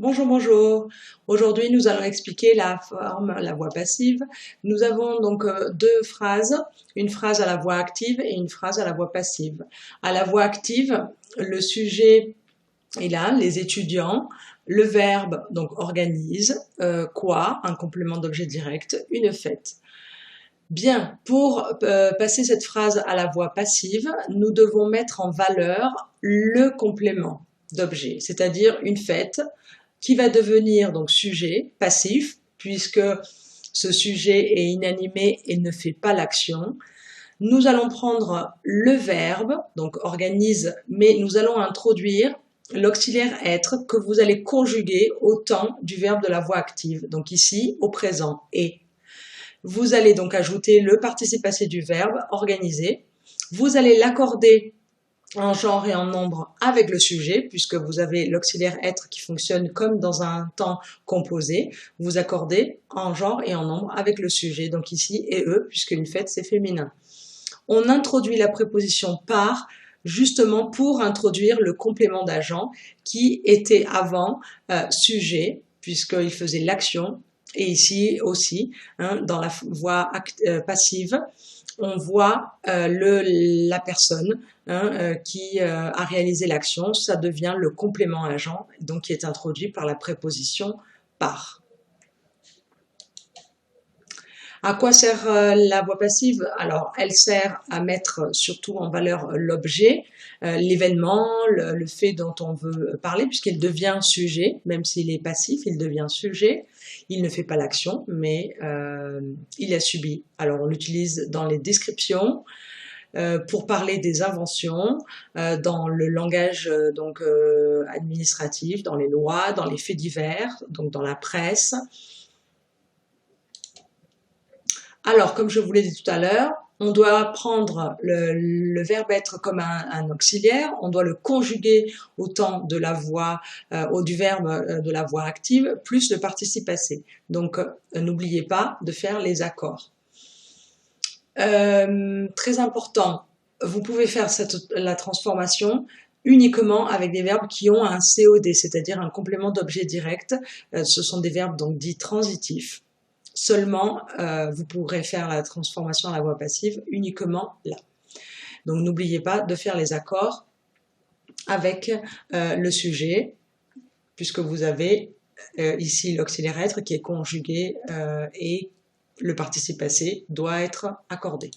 Bonjour, bonjour. Aujourd'hui, nous allons expliquer la forme, la voix passive. Nous avons donc deux phrases, une phrase à la voix active et une phrase à la voix passive. À la voix active, le sujet est là, les étudiants, le verbe donc organise, quoi, un complément d'objet direct, une fête. Bien, pour passer cette phrase à la voix passive, nous devons mettre en valeur le complément d'objet, c'est-à-dire une fête qui va devenir donc sujet passif, puisque ce sujet est inanimé et ne fait pas l'action. Nous allons prendre le verbe, donc organise, mais nous allons introduire l'auxiliaire être que vous allez conjuguer au temps du verbe de la voix active, donc ici au présent et. Vous allez donc ajouter le participe passé du verbe organiser. Vous allez l'accorder en genre et en nombre avec le sujet, puisque vous avez l'auxiliaire être qui fonctionne comme dans un temps composé. Vous accordez en genre et en nombre avec le sujet, donc ici et eux, puisque une fête c'est féminin. On introduit la préposition par justement pour introduire le complément d'agent qui était avant sujet, puisqu'il faisait l'action, et ici aussi, dans la voix passive, on voit la personne qui a réalisé l'action, ça devient le complément agent, donc qui est introduit par la préposition par. À quoi sert la voix passive? Alors, elle sert à mettre surtout en valeur l'objet, l'événement, le fait dont on veut parler, puisqu'il devient sujet, même s'il est passif, il devient sujet. Il ne fait pas l'action, mais il a subi. Alors, on l'utilise dans les descriptions, pour parler des inventions, dans le langage administratif, dans les lois, dans les faits divers, donc dans la presse. Alors, comme je vous l'ai dit tout à l'heure, on doit prendre le verbe être comme un auxiliaire, on doit le conjuguer au temps de la voix, du verbe de la voix active, plus le participe passé. Donc, n'oubliez pas de faire les accords. Très important, vous pouvez faire la transformation uniquement avec des verbes qui ont un COD, c'est-à-dire un complément d'objet direct. Ce sont des verbes donc dits transitifs. Seulement, vous pourrez faire la transformation à la voix passive uniquement là. Donc, n'oubliez pas de faire les accords avec le sujet, puisque vous avez ici l'auxiliaire être qui est conjugué et le participe passé doit être accordé.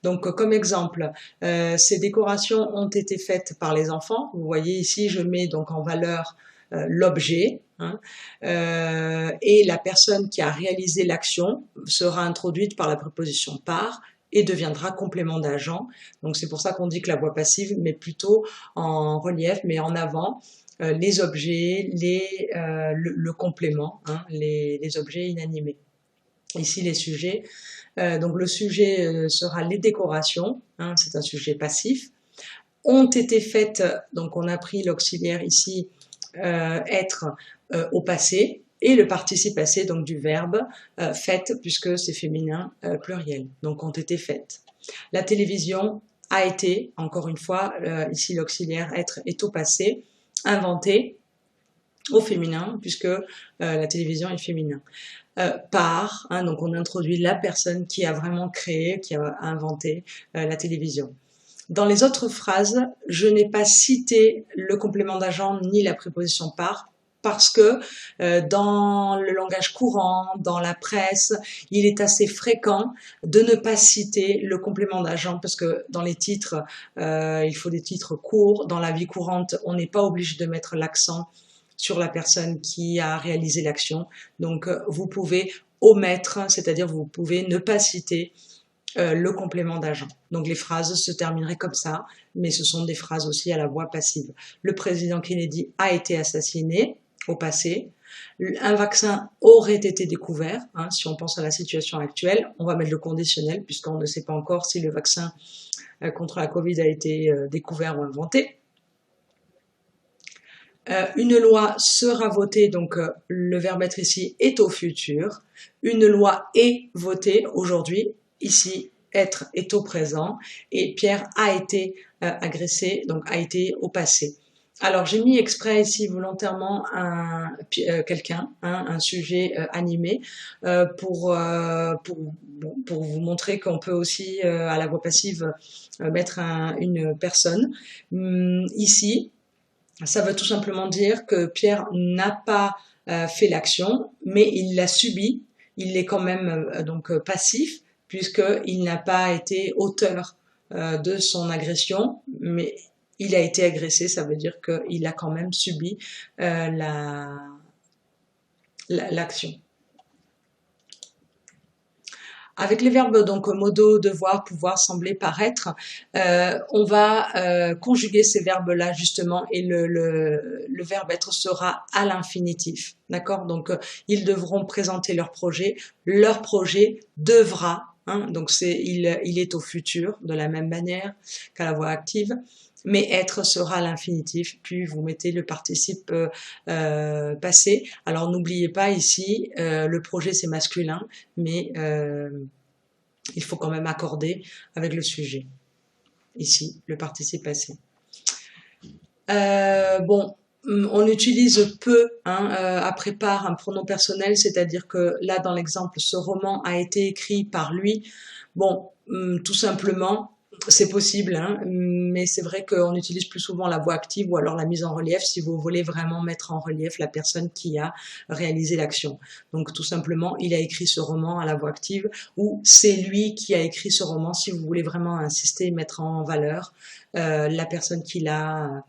Donc, comme exemple, ces décorations ont été faites par les enfants. Vous voyez ici, je mets donc en valeur l'objet, et la personne qui a réalisé l'action sera introduite par la préposition par et deviendra complément d'agent. Donc, c'est pour ça qu'on dit que la voix passive met plutôt en relief, mais en avant, les objets, le complément, les objets inanimés. Ici, les sujets. Donc, le sujet sera les décorations, c'est un sujet passif. Ont été faites, donc on a pris l'auxiliaire ici, être au passé, et le participe passé donc du verbe faites, puisque c'est féminin pluriel, donc ont été faites. La télévision a été, encore une fois, ici l'auxiliaire être est au passé, inventé au féminin, puisque la télévision est féminin. Par, donc on introduit la personne qui a vraiment créé, qui a inventé la télévision. Dans les autres phrases, je n'ai pas cité le complément d'agent ni la préposition par, parce que dans le langage courant, dans la presse, il est assez fréquent de ne pas citer le complément d'agent, parce que dans les titres, il faut des titres courts. Dans la vie courante, on n'est pas obligé de mettre l'accent sur la personne qui a réalisé l'action. Donc, vous pouvez omettre, c'est-à-dire vous pouvez ne pas citer le complément d'agent. Donc, les phrases se termineraient comme ça, mais ce sont des phrases aussi à la voix passive. Le président Kennedy a été assassiné au passé. Un vaccin aurait été découvert. Si on pense à la situation actuelle, on va mettre le conditionnel, puisqu'on ne sait pas encore si le vaccin contre la Covid a été découvert ou inventé. Une loi sera votée, donc le verbe être ici est au futur. Une loi est votée aujourd'hui, ici être est au présent. Et Pierre a été agressé, donc a été au passé. Alors, j'ai mis exprès ici volontairement quelqu'un, hein, un sujet animé, pour vous montrer qu'on peut aussi, à la voix passive, mettre une personne. Ici, ça veut tout simplement dire que Pierre n'a pas fait l'action, mais il l'a subie. Il est quand même passif, puisqu'il n'a pas été auteur de son agression, mais il a été agressé, ça veut dire qu'il a quand même subi l'action. Avec les verbes donc modo, devoir, pouvoir, sembler, paraître, on va conjuguer ces verbes-là justement et le verbe être sera à l'infinitif, d'accord? Donc ils devront présenter leur projet devra, hein, donc il est au futur de la même manière qu'à la voix active. Mais être sera l'infinitif, puis vous mettez le participe passé. Alors n'oubliez pas ici, le projet c'est masculin, mais il faut quand même accorder avec le sujet. Ici, le participe passé. Bon, on utilise peu après par un pronom personnel, c'est-à-dire que là, dans l'exemple, ce roman a été écrit par lui. Bon, tout simplement, c'est possible, hein, mais c'est vrai qu'on utilise plus souvent la voix active ou alors la mise en relief si vous voulez vraiment mettre en relief la personne qui a réalisé l'action. Donc tout simplement, il a écrit ce roman à la voix active ou c'est lui qui a écrit ce roman si vous voulez vraiment insister et mettre en valeur la personne qui a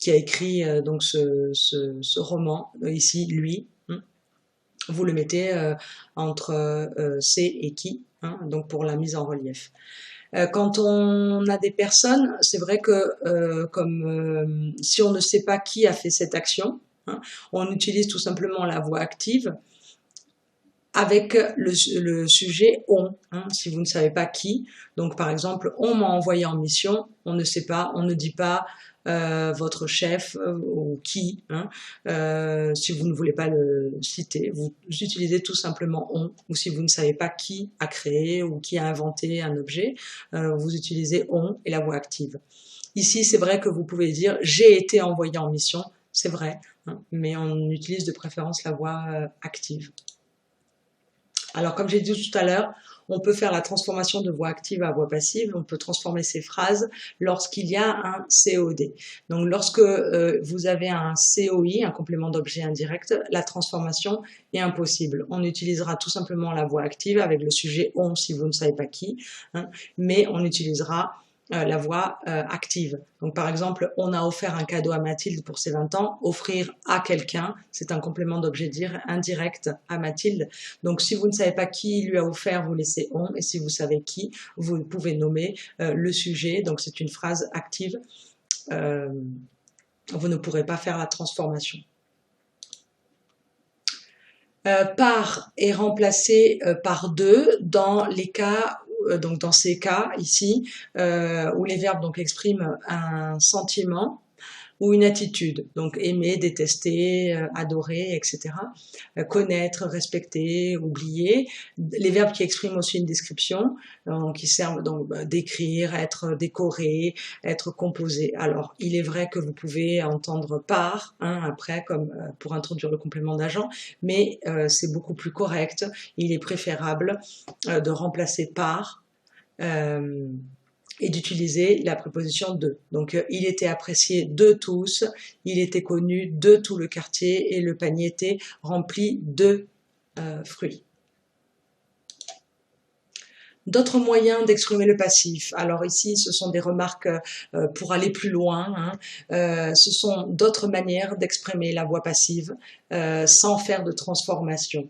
écrit donc ce roman, ici lui. Vous le mettez entre c'est et qui, hein, donc pour la mise en relief. Quand on a des personnes, c'est vrai que si on ne sait pas qui a fait cette action, hein, on utilise tout simplement la voix active avec le sujet on, hein, si vous ne savez pas qui. Donc par exemple, on m'a envoyé en mission, on ne sait pas, on ne dit pas votre chef ou qui, hein, si vous ne voulez pas le citer, vous utilisez tout simplement on, ou si vous ne savez pas qui a créé ou qui a inventé un objet, vous utilisez on et la voix active. Ici, c'est vrai que vous pouvez dire j'ai été envoyé en mission, c'est vrai, hein, mais on utilise de préférence la voix active. Alors, comme j'ai dit tout à l'heure, on peut faire la transformation de voix active à voix passive, on peut transformer ces phrases lorsqu'il y a un COD. Donc, lorsque vous avez un COI, un complément d'objet indirect, la transformation est impossible. On utilisera tout simplement la voix active avec le sujet on si vous ne savez pas qui, hein, mais on utilisera la voix active. Donc par exemple, on a offert un cadeau à Mathilde pour ses 20 ans. Offrir à quelqu'un, c'est un complément d'objet indirect à Mathilde. Donc si vous ne savez pas qui lui a offert, vous laissez on. Et si vous savez qui, vous pouvez nommer le sujet. Donc c'est une phrase active. Vous ne pourrez pas faire la transformation. Par est remplacé par de dans les cas donc dans ces cas ici où les verbes donc expriment un sentiment ou une attitude, donc aimer, détester, adorer, etc. Connaître, respecter, oublier. Les verbes qui expriment aussi une description, donc qui servent donc d'écrire, être décoré, être composé. Alors, il est vrai que vous pouvez entendre par, hein, après, comme pour introduire le complément d'agent, mais c'est beaucoup plus correct. Il est préférable de remplacer par et d'utiliser la préposition de. Donc, il était apprécié de tous, il était connu de tout le quartier et le panier était rempli de fruits. D'autres moyens d'exprimer le passif. Alors ici, ce sont des remarques pour aller plus loin. Hein. Ce sont d'autres manières d'exprimer la voix passive sans faire de transformation.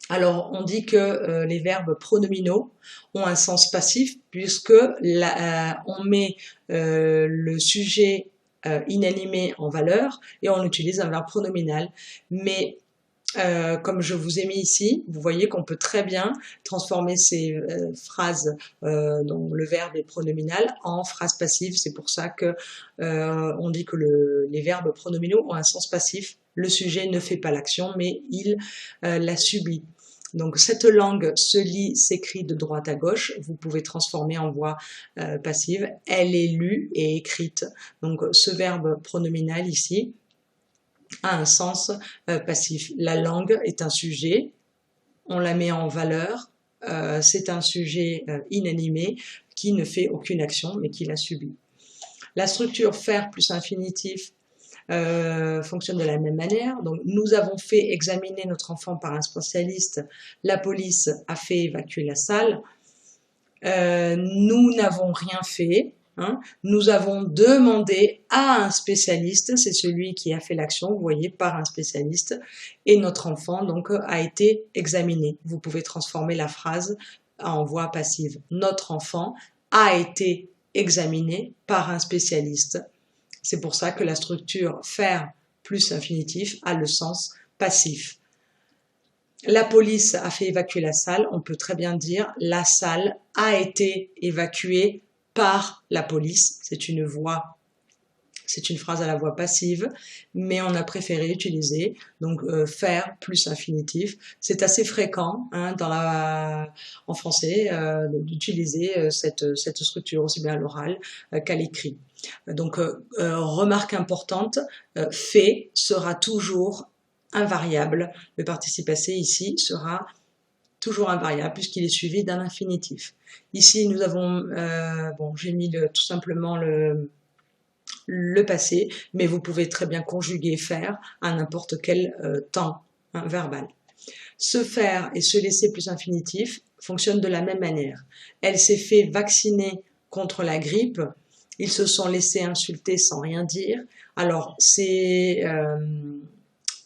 Alors, on dit que les verbes pronominaux ont un sens passif puisque on met le sujet inanimé en valeur et on utilise un verbe pronominal. Mais comme je vous ai mis ici, vous voyez qu'on peut très bien transformer ces phrases dont le verbe est pronominal en phrase passive. C'est pour ça que on dit que les verbes pronominaux ont un sens passif. Le sujet ne fait pas l'action, mais il la subit. Donc cette langue se lit, s'écrit de droite à gauche. Vous pouvez transformer en voix passive. Elle est lue et écrite. Donc ce verbe pronominal ici a un sens passif. La langue est un sujet. On la met en valeur. C'est un sujet inanimé qui ne fait aucune action mais qui la subit. La structure faire plus infinitif fonctionne de la même manière. Donc, nous avons fait examiner notre enfant par un spécialiste. La police a fait évacuer la salle. Nous n'avons rien fait. Hein. Nous avons demandé à un spécialiste, c'est celui qui a fait l'action, vous voyez, par un spécialiste, et notre enfant donc a été examiné. Vous pouvez transformer la phrase en voix passive. Notre enfant a été examiné par un spécialiste. C'est pour ça que la structure faire plus infinitif a le sens passif. La police a fait évacuer la salle. On peut très bien dire la salle a été évacuée par la police. C'est une voix, c'est une phrase à la voix passive, mais on a préféré utiliser donc faire plus infinitif. C'est assez fréquent hein, en français d'utiliser cette structure aussi bien à l'oral qu'à l'écrit. Donc remarque importante, fait sera toujours invariable. Le participe passé ici sera toujours invariable puisqu'il est suivi d'un infinitif. Ici, nous avons, bon, j'ai mis tout simplement le passé, mais vous pouvez très bien conjuguer faire à n'importe quel temps hein, verbal. Se faire et se laisser plus infinitif fonctionnent de la même manière. Elle s'est fait vacciner contre la grippe. Ils se sont laissés insulter sans rien dire. Alors, c'est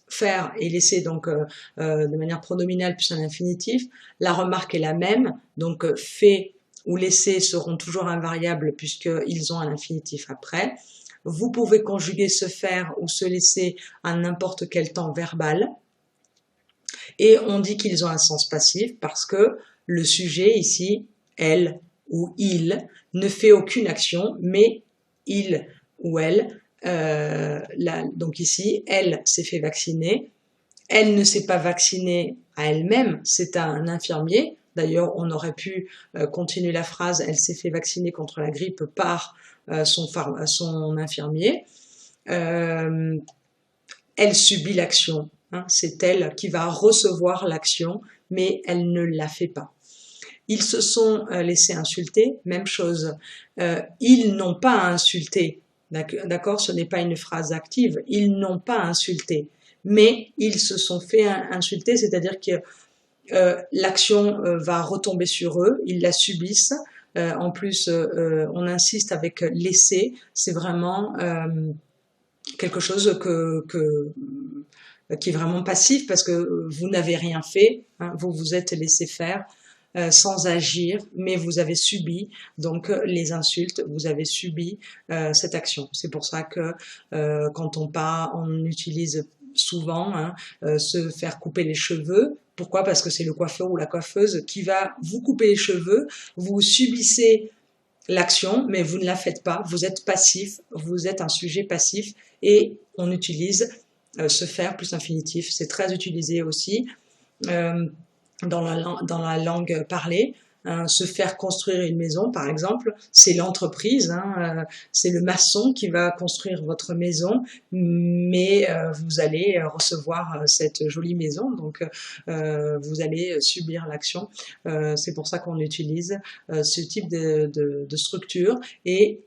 faire et laisser donc de manière pronominale plus un infinitif. La remarque est la même, donc fait ou laisser seront toujours invariables puisqu'ils ont un infinitif après. Vous pouvez conjuguer se faire ou se laisser à n'importe quel temps verbal. Et on dit qu'ils ont un sens passif parce que le sujet ici, elle ou il, ne fait aucune action, mais il ou elle, donc ici, elle s'est fait vacciner. Elle ne s'est pas vaccinée à elle-même, c'est un infirmier. D'ailleurs, on aurait pu continuer la phrase « Elle s'est fait vacciner contre la grippe par son infirmier ». Elle subit l'action. Hein, c'est elle qui va recevoir l'action, mais elle ne la fait pas. Ils se sont laissés insulter, même chose. Ils n'ont pas insulté. D'accord, ce n'est pas une phrase active. Ils n'ont pas insulté, mais ils se sont fait insulter, c'est-à-dire que l'action va retomber sur eux, ils la subissent. En plus, on insiste avec laisser, c'est vraiment quelque chose qui est vraiment passif parce que vous n'avez rien fait, hein, vous vous êtes laissé faire sans agir, mais vous avez subi donc les insultes, vous avez subi cette action. C'est pour ça que quand on utilise souvent hein, se faire couper les cheveux. Pourquoi? Parce que c'est le coiffeur ou la coiffeuse qui va vous couper les cheveux, vous subissez l'action, mais vous ne la faites pas, vous êtes passif, vous êtes un sujet passif et on utilise se faire plus infinitif. C'est très utilisé aussi dans la langue parlée. Se faire construire une maison, par exemple, c'est l'entreprise, hein, c'est le maçon qui va construire votre maison, mais vous allez recevoir cette jolie maison, donc vous allez subir l'action. C'est pour ça qu'on utilise ce type de structure et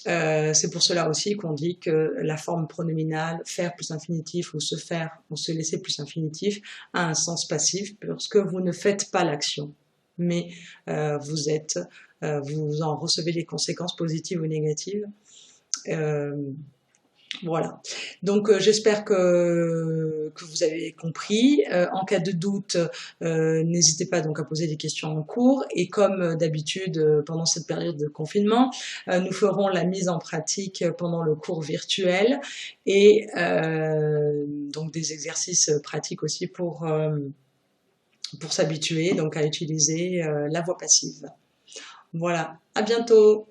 c'est pour cela aussi qu'on dit que la forme pronominale, faire plus infinitif ou se faire ou se laisser plus infinitif a un sens passif parce que vous ne faites pas l'action, mais vous en recevez les conséquences positives ou négatives. Voilà. Donc j'espère que vous avez compris. En cas de doute, n'hésitez pas donc à poser des questions en cours. Et comme d'habitude, pendant cette période de confinement, nous ferons la mise en pratique pendant le cours virtuel et donc des exercices pratiques aussi pour s'habituer donc à utiliser la voix passive. Voilà. À bientôt.